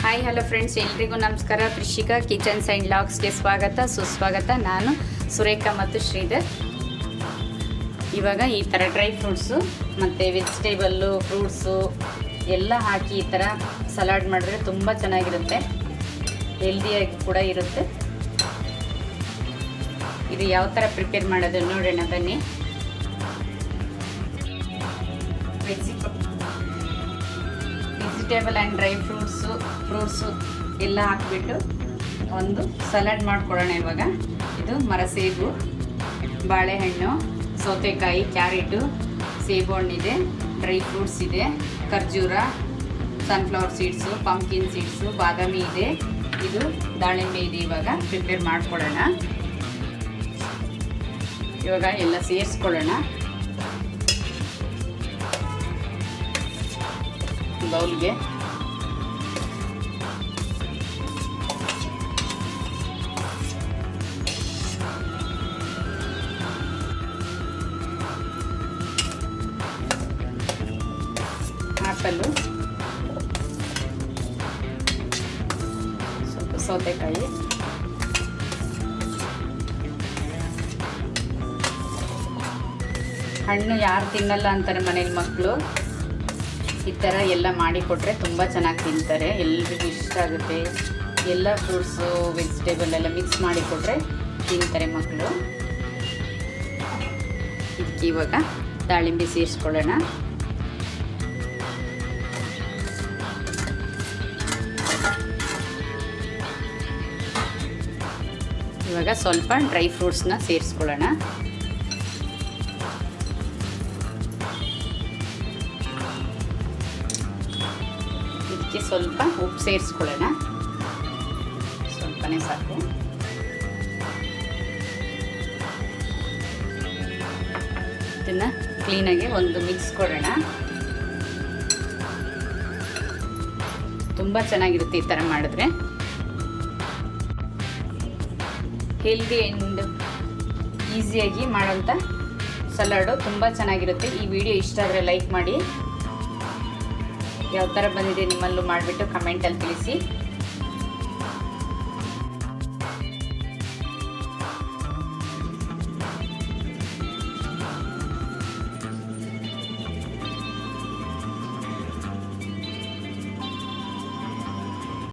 Hi hello friends, ಎಲ್ರಿಗೂ ನಮಸ್ಕಾರ. Krishika kitchens and ಲಾಗ್ಸ್ಗೆ ಸ್ವಾಗತ ಸುಸ್ವಾಗತ. ನಾನು ಸುರೇಖಾ ಮತ್ತು ಶ್ರೀಧರ್. ಇವಾಗ ಈ ಥರ ಡ್ರೈ ಫ್ರೂಟ್ಸು ಮತ್ತು ವೆಜಿಟೇಬಲ್ಲು, ಫ್ರೂಟ್ಸು ಎಲ್ಲ ಹಾಕಿ ಈ ಥರ ಸಲಾಡ್ ಮಾಡಿದ್ರೆ ತುಂಬ ಚೆನ್ನಾಗಿರುತ್ತೆ, ಹೆಲ್ದಿಯಾಗಿ ಕೂಡ ಇರುತ್ತೆ. ಇದು ಯಾವ ಥರ ಪ್ರಿಪೇರ್ ಮಾಡೋದು ನೋಡೋಣ ಬನ್ನಿ. ವೆಜಿಟೇಬಲ್ ಆ್ಯಂಡ್ ಡ್ರೈ ಫ್ರೂಟ್ಸು ಎಲ್ಲ ಹಾಕಿಬಿಟ್ಟು ಒಂದು ಸಲಾಡ್ ಮಾಡ್ಕೊಳ್ಳೋಣ. ಇವಾಗ ಇದು ಮರಸೇಬು, ಬಾಳೆಹಣ್ಣು, ಸೌತೆಕಾಯಿ, ಕ್ಯಾರೆಟು, ಸೇಬು ಹಣ್ಣಿದೆ, ಡ್ರೈ ಫ್ರೂಟ್ಸ್ ಇದೆ, ಖರ್ಜೂರ, ಸನ್ಫ್ಲವರ್ ಸೀಡ್ಸು, ಪಂಪ್ಕಿನ್ ಸೀಡ್ಸು, ಬಾದಾಮಿ ಇದೆ, ಇದು ದಾಳಿಂಬೆ ಇದೆ. ಇವಾಗ ಪ್ರಿಪೇರ್ ಮಾಡ್ಕೊಳ್ಳೋಣ. ಇವಾಗ ಎಲ್ಲ ಸೇರಿಸ್ಕೊಳ್ಳೋಣ ಬೌಲ್ಗೆ. ಆಪಲ್ಲು, ಸ್ವಲ್ಪ ಸೌತೆಕಾಯಿ, ಹಣ್ಣು ಯಾರು ತಿನ್ನಲ್ಲ ಅಂತಾರೆ ಮನೇಲಿ ಮಕ್ಕಳು. ಈ ಥರ ಎಲ್ಲ ಮಾಡಿಕೊಟ್ರೆ ತುಂಬ ಚೆನ್ನಾಗಿ ತಿಂತಾರೆ, ಎಲ್ರಿಗೂ ಇಷ್ಟ ಆಗುತ್ತೆ. ಎಲ್ಲ ಫ್ರೂಟ್ಸು ವೆಜಿಟೇಬಲ್ ಎಲ್ಲ ಮಿಕ್ಸ್ ಮಾಡಿಕೊಟ್ರೆ ತಿಂತಾರೆ ಮಕ್ಕಳು. ಇದಕ್ಕೆ ಇವಾಗ ದಾಳಿಂಬೆ ಸೇರಿಸ್ಕೊಳ್ಳೋಣ. ಇವಾಗ ಸ್ವಲ್ಪ ಡ್ರೈ ಫ್ರೂಟ್ಸ್ನ ಸೇರಿಸ್ಕೊಳ್ಳೋಣ. ಇದಕ್ಕೆ ಸ್ವಲ್ಪ ಉಪ್ಪು ಸೇರಿಸ್ಕೊಳ್ಳೋಣ, ಸ್ವಲ್ಪನೇ ಸಾಕು. ಇದನ್ನು ಕ್ಲೀನಾಗಿ ಒಂದು ಮಿಕ್ಸ್ ಕೊಡೋಣ. ತುಂಬ ಚೆನ್ನಾಗಿರುತ್ತೆ ಈ ಥರ ಮಾಡಿದ್ರೆ. ಹೆಲ್ದಿ ಆ್ಯಂಡ್ ಈಸಿಯಾಗಿ ಮಾಡೋಂಥ ಸಲಾಡು ತುಂಬ ಚೆನ್ನಾಗಿರುತ್ತೆ. ಈ ವಿಡಿಯೋ ಇಷ್ಟ ಆದರೆ ಲೈಕ್ ಮಾಡಿ. ಯಾವ ಥರ ಬಂದಿದೆ ನಿಮ್ಮಲ್ಲೂ ಮಾಡಿಬಿಟ್ಟು ಕಮೆಂಟಲ್ಲಿ ತಿಳಿಸಿ.